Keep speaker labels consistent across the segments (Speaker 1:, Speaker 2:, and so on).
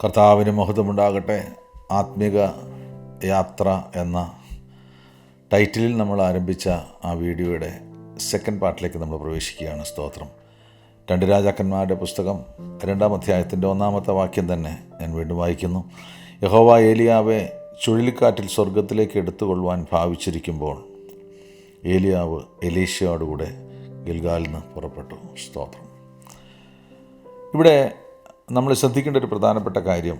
Speaker 1: കർത്താവിന് മഹത്വമുണ്ടാകട്ടെ. ആത്മീക യാത്ര എന്ന ടൈറ്റിലിൽ നമ്മൾ ആരംഭിച്ച ആ വീഡിയോയുടെ സെക്കൻഡ് പാർട്ടിലേക്ക് നമ്മൾ പ്രവേശിക്കുകയാണ്. സ്തോത്രം. 2 രാജാക്കന്മാരുടെ പുസ്തകം 2-ാം അധ്യായത്തിൻ്റെ 1-ാമത്തെ വാക്യം തന്നെ ഞാൻ വീണ്ടും വായിക്കുന്നു. യഹോവ ഏലിയാവെ ചുഴലിക്കാറ്റിൽ സ്വർഗത്തിലേക്ക് എടുത്തുകൊള്ളുവാൻ ഭാവിച്ചിരിക്കുമ്പോൾ ഏലിയാവ് എലീശയോടുകൂടെ ഗിൽഗാലിൽ നിന്ന് പുറപ്പെട്ടു. സ്തോത്രം. ഇവിടെ നമ്മൾ ശ്രദ്ധിക്കേണ്ട ഒരു പ്രധാനപ്പെട്ട കാര്യം,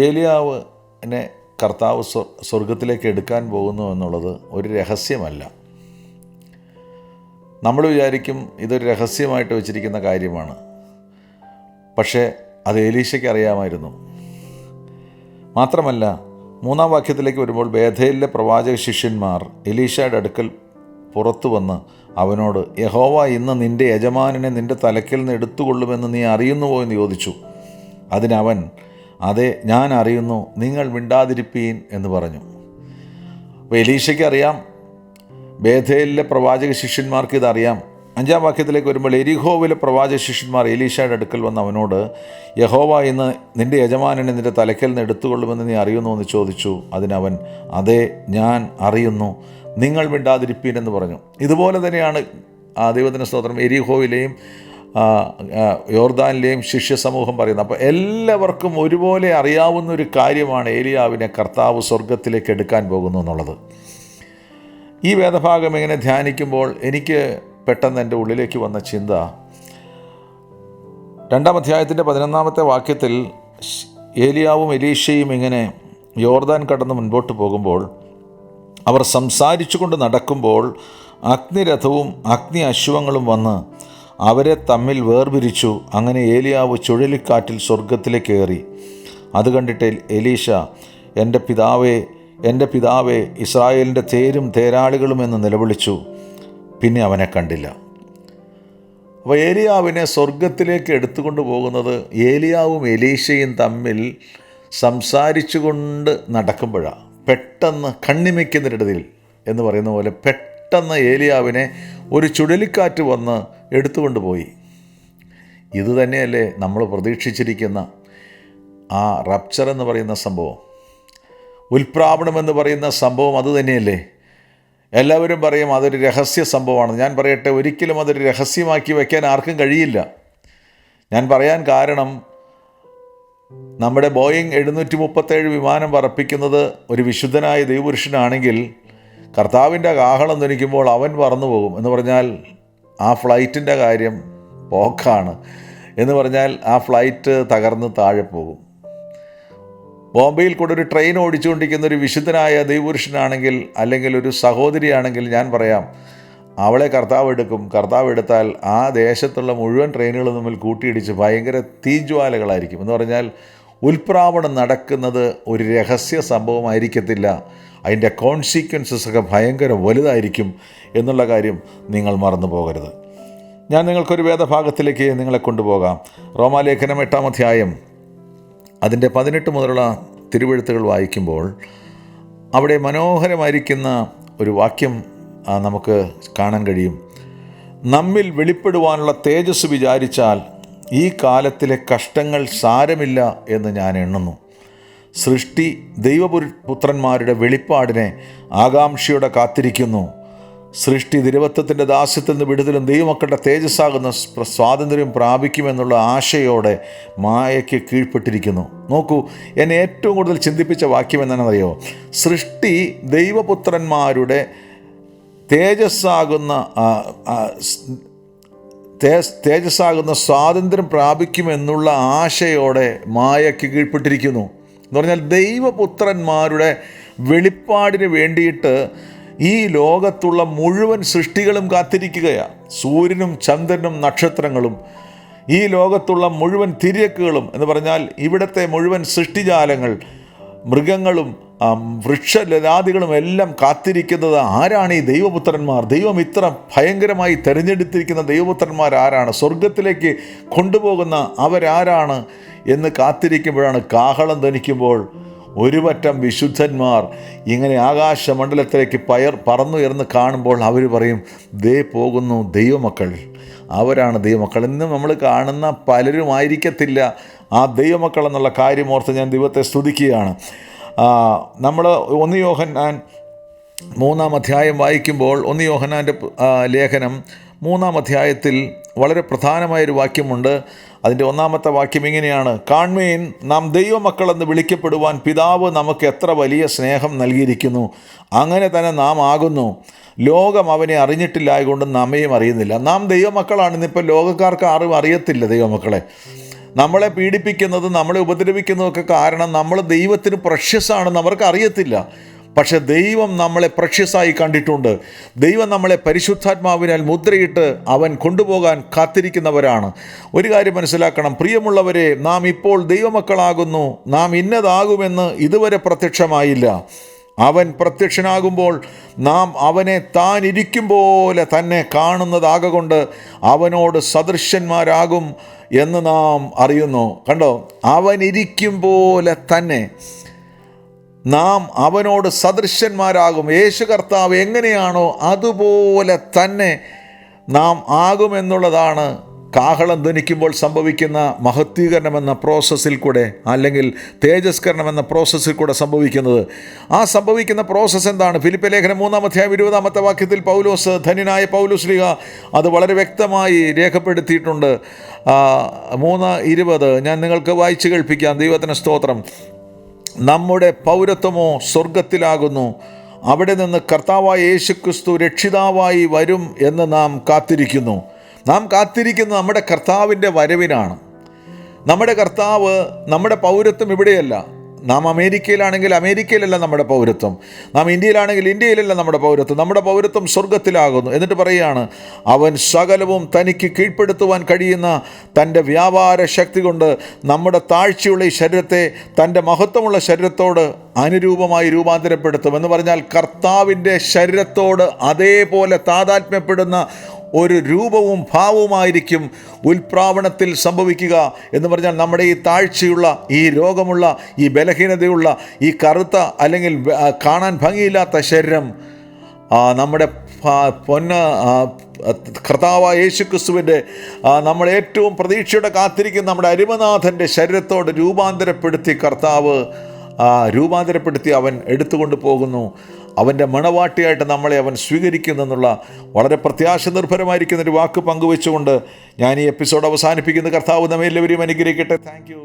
Speaker 1: ഏലിയാവിനെ കർത്താവ് സ്വർഗത്തിലേക്ക് എടുക്കാൻ പോകുന്നു എന്നുള്ളത് ഒരു രഹസ്യമല്ല. നമ്മൾ വിചാരിക്കും ഇതൊരു രഹസ്യമായിട്ട് വെച്ചിരിക്കുന്ന കാര്യമാണ്. പക്ഷേ അത് എലീശയ്ക്ക് അറിയാമായിരുന്നു. മാത്രമല്ല, 3-ാം വാക്യത്തിലേക്ക് വരുമ്പോൾ ബേഥേലിലെ പ്രവാചക ശിഷ്യന്മാർ എലീശയുടെ അടുക്കൽ പുറത്തു വന്ന് അവനോട്, യഹോവ ഇന്ന് നിൻ്റെ യജമാനനെ നിൻ്റെ തലയ്ക്കൽ നിന്ന് എടുത്തുകൊള്ളുമെന്ന് നീ അറിയുന്നുവോ എന്ന് ചോദിച്ചു. അതിനവൻ, അതെ, ഞാൻ അറിയുന്നു, നിങ്ങൾ മിണ്ടാതിരിപ്പീൻ എന്ന് പറഞ്ഞു. അപ്പോൾ എലീശയ്ക്ക് അറിയാം, ബേഥേലിലെ പ്രവാചക ശിഷ്യന്മാർക്ക് ഇതറിയാം. 5-ാം വാക്യത്തിലേക്ക് വരുമ്പോൾ എരിഹോവിലെ പ്രവാചക ശിഷ്യന്മാർ എലീശയുടെ അടുക്കൽ വന്ന് അവനോട്, യഹോവ ഇന്ന് നിൻ്റെ യജമാനനെ നിൻ്റെ തലയ്ക്കൽ നിന്ന് എടുത്തുകൊള്ളുമെന്ന് നീ അറിയുന്നു എന്ന് ചോദിച്ചു. അതിനവൻ, അതെ, ഞാൻ അറിയുന്നു, നിങ്ങൾ മിണ്ടാതിരിപ്പീൻ എന്ന് പറഞ്ഞു. ഇതുപോലെ തന്നെയാണ് ദൈവത്തിൻ്റെ സ്തോത്രം എരിഹോയിലെയും യോർദാനിലെയും ശിഷ്യ സമൂഹം പറയുന്നത്. അപ്പോൾ എല്ലാവർക്കും ഒരുപോലെ അറിയാവുന്ന ഒരു കാര്യമാണ് ഏലിയാവിനെ കർത്താവ് സ്വർഗത്തിലേക്ക് എടുക്കാൻ പോകുന്നു എന്നുള്ളത്. ഈ വേദഭാഗം ഇങ്ങനെ ധ്യാനിക്കുമ്പോൾ എനിക്ക് പെട്ടെന്ന് എൻ്റെ ഉള്ളിലേക്ക് വന്ന ചിന്ത, 2-ാം അധ്യായത്തിൻ്റെ 11-ാമത്തെ വാക്യത്തിൽ ഏലിയാവും എലീശയും ഇങ്ങനെ യോർദാൻ കടന്ന് മുൻപോട്ട് പോകുമ്പോൾ അവർ സംസാരിച്ചു കൊണ്ട് നടക്കുമ്പോൾ അഗ്നിരഥവും അഗ്നി അശ്വങ്ങളും വന്ന് അവരെ തമ്മിൽ വേർപിരിച്ചു. അങ്ങനെ ഏലിയാവ് ചുഴലിക്കാറ്റിൽ സ്വർഗത്തിലേക്ക് കയറി. അത് കണ്ടിട്ട് എലീശ, എൻ്റെ പിതാവേ, എൻ്റെ പിതാവേ, ഇസ്രായേലിൻ്റെ തേരും തേരാളികളും എന്ന് നിലവിളിച്ചു. പിന്നെ അവനെ കണ്ടില്ല. അപ്പോൾ ഏലിയാവിനെ സ്വർഗത്തിലേക്ക് എടുത്തുകൊണ്ട് പോകുന്നത് ഏലിയാവും എലീശയും തമ്മിൽ സംസാരിച്ചു കൊണ്ട് നടക്കുമ്പോഴാണ്. പെട്ടെന്ന് കണ്ണിമയ്ക്കുന്നതിനിടയിൽ എന്ന് പറയുന്ന പോലെ പെട്ടെന്ന് ഏലിയാവിനെ ഒരു ചുഴലിക്കാറ്റ് വന്ന് എടുത്തുകൊണ്ട് പോയി. ഇതുതന്നെയല്ലേ നമ്മൾ പ്രതീക്ഷിച്ചിരിക്കുന്ന ആ റപ്ചർ എന്ന് പറയുന്ന സംഭവം, ഉൽപ്രാവണം എന്ന് പറയുന്ന സംഭവം അതുതന്നെയല്ലേ? എല്ലാവരും പറയും അതൊരു രഹസ്യ സംഭവമാണ്. ഞാൻ പറയട്ടെ, ഒരിക്കലും അതൊരു രഹസ്യമാക്കി വയ്ക്കാൻ ആർക്കും കഴിയില്ല. ഞാൻ പറയാൻ കാരണം, നമ്മുടെ ബോയിങ് 737 വിമാനം പറപ്പിക്കുന്നത് ഒരു വിശുദ്ധനായ ദൈവപുരുഷനാണെങ്കിൽ കർത്താവിൻ്റെ കാഹളം ധനിക്കുമ്പോൾ അവൻ പറന്നു പോകും എന്ന് പറഞ്ഞാൽ ആ ഫ്ലൈറ്റിൻ്റെ കാര്യം പോക്കാണ്. എന്ന് പറഞ്ഞാൽ ആ ഫ്ലൈറ്റ് തകർന്ന് താഴെ പോകും. ബോംബെയിൽ കൂടെ ഒരു ട്രെയിൻ ഓടിച്ചുകൊണ്ടിരിക്കുന്ന ഒരു വിശുദ്ധനായ ദൈവപുരുഷനാണെങ്കിൽ അല്ലെങ്കിൽ ഒരു സഹോദരിയാണെങ്കിൽ ഞാൻ പറയാം, അവളെ കർത്താവ് എടുക്കും. കർത്താവ് എടുത്താൽ ആ ദേശത്തുള്ള മുഴുവൻ ട്രെയിനുകളും തമ്മിൽ കൂട്ടിയിടിച്ച് ഭയങ്കര തീജ്വാലകളായിരിക്കും. എന്ന് പറഞ്ഞാൽ ഉൽപ്രാവണം നടക്കുന്നത് ഒരു രഹസ്യ സംഭവമായിരിക്കത്തില്ല. അതിൻ്റെ കോൺസിക്വൻസസ് ഒക്കെ ഭയങ്കര വലുതായിരിക്കും എന്നുള്ള കാര്യം നിങ്ങൾ മറന്നു പോകരുത്. ഞാൻ നിങ്ങൾക്കൊരു വേദഭാഗത്തിലേക്ക് നിങ്ങളെ കൊണ്ടുപോകാം. റോമാലേഖനം 8-ാം അധ്യായം അതിൻ്റെ 18 മുതലുള്ള തിരുവെഴുത്തുകൾ വായിക്കുമ്പോൾ അവിടെ മനോഹരമായിരിക്കുന്ന ഒരു വാക്യം നമുക്ക് കാണാൻ കഴിയും. നമ്മിൽ വെളിപ്പെടുവാനുള്ള തേജസ് വിചാരിച്ചാൽ ഈ കാലത്തിലെ കഷ്ടങ്ങൾ സാരമില്ല എന്ന് ഞാൻ എണ്ണുന്നു. സൃഷ്ടി ദൈവപുത്രന്മാരുടെ വെളിപ്പാടിനെ ആകാംക്ഷയോടെ കാത്തിരിക്കുന്നു. സൃഷ്ടി ദിരവത്വത്തിൻ്റെ ദാസ്യത്തിൽ നിന്ന് വിടുതലും ദൈവമക്കളുടെ തേജസ്സാകുന്ന സ്വാതന്ത്ര്യം പ്രാപിക്കുമെന്നുള്ള ആശയോടെ മായയ്ക്ക് കീഴ്പ്പെട്ടിരിക്കുന്നു. നോക്കൂ, എന്നെ ഏറ്റവും കൂടുതൽ ചിന്തിപ്പിച്ച വാക്യം എന്താണെന്നറിയോ? സൃഷ്ടി ദൈവപുത്രന്മാരുടെ തേജസ്സാകുന്ന സ്വാതന്ത്ര്യം പ്രാപിക്കുമെന്നുള്ള ആശയോടെ മായയ്ക്ക് കീഴ്പ്പെട്ടിരിക്കുന്നു. എന്ന് പറഞ്ഞാൽ ദൈവപുത്രന്മാരുടെ വെളിപ്പാടിന് വേണ്ടിയിട്ട് ഈ ലോകത്തുള്ള മുഴുവൻ സൃഷ്ടികളും കാത്തിരിക്കുകയാണ്. സൂര്യനും ചന്ദ്രനും നക്ഷത്രങ്ങളും ഈ ലോകത്തുള്ള മുഴുവൻ തിര്യക്കുകളും എന്ന് പറഞ്ഞാൽ ഇവിടുത്തെ മുഴുവൻ സൃഷ്ടിജാലങ്ങൾ, മൃഗങ്ങളും വൃക്ഷലതാദികളും എല്ലാം കാത്തിരിക്കുന്നത് ആരാണ്? ഈ ദൈവപുത്രന്മാർ. ദൈവം ഇത്ര ഭയങ്കരമായി തിരഞ്ഞെടുത്തിരിക്കുന്ന ദൈവപുത്രന്മാർ ആരാണ്? സ്വർഗത്തിലേക്ക് കൊണ്ടുപോകുന്ന അവരാരാണ് എന്ന് കാത്തിരിക്കുമ്പോഴാണ് കാഹളം ധനിക്കുമ്പോൾ ഒരു പറ്റം വിശുദ്ധന്മാർ ഇങ്ങനെ ആകാശമണ്ഡലത്തിലേക്ക് പറന്നുയർന്ന് കാണുമ്പോൾ അവർ പറയും, ദേ പോകുന്നു ദൈവമക്കൾ, അവരാണ് ദൈവമക്കൾ. ഇന്ന് നമ്മൾ കാണുന്ന പലരും ആയിരിക്കത്തില്ല ആ ദൈവമക്കൾ എന്നുള്ള കാര്യം ഓർത്ത് ഞാൻ ദൈവത്തെ സ്തുതിക്കുകയാണ്. നമ്മൾ 1 യോഹന്നാൻ 3-ാം അധ്യായം വായിക്കുമ്പോൾ 1 യോഹന്നാൻ്റെ ലേഖനം 3-ാം അധ്യായത്തിൽ വളരെ പ്രധാനമായൊരു വാക്യമുണ്ട്. അതിൻ്റെ 1-ാമത്തെ വാക്യം ഇങ്ങനെയാണ്: കാൺമീൻ, നാം ദൈവമക്കളെന്ന് വിളിക്കപ്പെടുവാൻ പിതാവ് നമുക്ക് എത്ര വലിയ സ്നേഹം നൽകിയിരിക്കുന്നു, അങ്ങനെ തന്നെ നാം ആകുന്നു. ലോകം അവനെ അറിഞ്ഞിട്ടില്ലായതുകൊണ്ട് നമ്മയും അറിയുന്നില്ല. നാം ദൈവമക്കളാണ്. ഇന്നിപ്പോൾ ലോകക്കാർക്ക് ആരും അറിയത്തില്ല ദൈവമക്കളെ. നമ്മളെ പീഡിപ്പിക്കുന്നതും നമ്മളെ ഉപദ്രവിക്കുന്നതൊക്കെ കാരണം നമ്മൾ ദൈവത്തിന് പ്രഷ്യസാണെന്ന് അവർക്ക് അറിയത്തില്ല. പക്ഷെ ദൈവം നമ്മളെ പ്രഷ്യസായി കണ്ടിട്ടുണ്ട്. ദൈവം നമ്മളെ പരിശുദ്ധാത്മാവിനാൽ മുദ്രയിട്ട് അവൻ കൊണ്ടുപോകാൻ കാത്തിരിക്കുന്നവരാണ്. ഒരു കാര്യം മനസ്സിലാക്കണം പ്രിയമുള്ളവരെ, നാം ഇപ്പോൾ ദൈവമക്കളാകുന്നു. നാം ഇന്നതാകുമെന്ന് ഇതുവരെ പ്രത്യക്ഷമായില്ല. അവൻ പ്രത്യക്ഷനാകുമ്പോൾ നാം അവനെ താൻ ഇരിക്കും പോലെ തന്നെ കാണുന്നതാകൊണ്ട് അവനോട് സദൃശന്മാരാകും എന്ന് നാം അറിയുന്നു. കണ്ടോ, അവൻ ഇരിക്കും പോലെ തന്നെ നാം അവനോട് സദൃശന്മാരാകും. യേശു കർത്താവ് എങ്ങനെയാണോ അതുപോലെ തന്നെ നാം ആകുമെന്നുള്ളതാണ് കാഹളം ധ്വനിക്കുമ്പോൾ സംഭവിക്കുന്ന മഹത്വീകരണം എന്ന പ്രോസസ്സിൽ കൂടെ, അല്ലെങ്കിൽ തേജസ്കരണം എന്ന പ്രോസസ്സിൽ കൂടെ സംഭവിക്കുന്നത്. ആ സംഭവിക്കുന്ന പ്രോസസ്സ് എന്താണ്? ഫിലിപ്പി ലേഖനം 3-ാം അധ്യായം 20-ാമത്തെ വാക്യത്തിൽ പൗലോസ്, ധന്യനായ പൗലോസ് ശ്ലീഹ അത് വളരെ വ്യക്തമായി രേഖപ്പെടുത്തിയിട്ടുണ്ട്. 3:20 ഞാൻ നിങ്ങൾക്ക് വായിച്ചു കേൾപ്പിക്കാം. ദൈവത്തിന് സ്തോത്രം. നമ്മുടെ പൗരത്വമോ സ്വർഗത്തിലാകുന്നു. അവിടെ നിന്ന് കർത്താവായ യേശുക്രിസ്തു രക്ഷിതാവായി വരും എന്ന് നാം കാത്തിരിക്കുന്നു. നാം കാത്തിരിക്കുന്നത് നമ്മുടെ കർത്താവിൻ്റെ വരവിനാണ്. നമ്മുടെ കർത്താവ്, നമ്മുടെ പൗരത്വം ഇവിടെയല്ല. നാം അമേരിക്കയിലാണെങ്കിൽ അമേരിക്കയിലല്ല നമ്മുടെ പൗരത്വം. നാം ഇന്ത്യയിലാണെങ്കിൽ ഇന്ത്യയിലല്ല നമ്മുടെ പൗരത്വം. നമ്മുടെ പൗരത്വം സ്വർഗത്തിലാകുന്നു. എന്നിട്ട് പറയുകയാണ്, അവൻ സകലവും തനിക്ക് കീഴ്പ്പെടുത്തുവാൻ കഴിയുന്ന തൻ്റെ വ്യാപാര ശക്തി കൊണ്ട് നമ്മുടെ താഴ്ചയുള്ള ഈ ശരീരത്തെ തൻ്റെ മഹത്വമുള്ള ശരീരത്തോട് അനുരൂപമായി രൂപാന്തരപ്പെടുത്തും. എന്ന് പറഞ്ഞാൽ കർത്താവിൻ്റെ ശരീരത്തോട് അതേപോലെ താതാത്മ്യപ്പെടുന്ന ഒരു രൂപവും ഭാവവുമായിരിക്കും ഉൽപ്രാവണത്തിൽ സംഭവിക്കുക. എന്ന് പറഞ്ഞാൽ നമ്മുടെ ഈ താഴ്ചയുള്ള, ഈ രോഗമുള്ള, ഈ ബലഹീനതയുള്ള, ഈ കറുത്ത അല്ലെങ്കിൽ കാണാൻ ഭംഗിയില്ലാത്ത ശരീരം നമ്മുടെ കർത്താവായ യേശുക്രിസ്തുവിൻ്റെ നമ്മൾ ഏറ്റവും പ്രതീക്ഷയോടെ കാത്തിരിക്കുന്ന നമ്മുടെ അരുമനാഥൻ്റെ ശരീരത്തോട് രൂപാന്തരപ്പെടുത്തി അവൻ എടുത്തുകൊണ്ട് പോകുന്നു. അവൻ്റെ മണവാട്ടിയായിട്ട് നമ്മളെ അവൻ സ്വീകരിക്കുന്നെന്നുള്ള വളരെ പ്രത്യാശ നിർഭരമായിരിക്കുന്നൊരു വാക്ക് പങ്കുവെച്ചുകൊണ്ട് ഞാൻ ഈ എപ്പിസോഡ് അവസാനിപ്പിക്കുന്ന. കർത്താവ് നമ്മെ എല്ലാവരെയും അനുഗ്രഹിക്കട്ടെ. Thank you.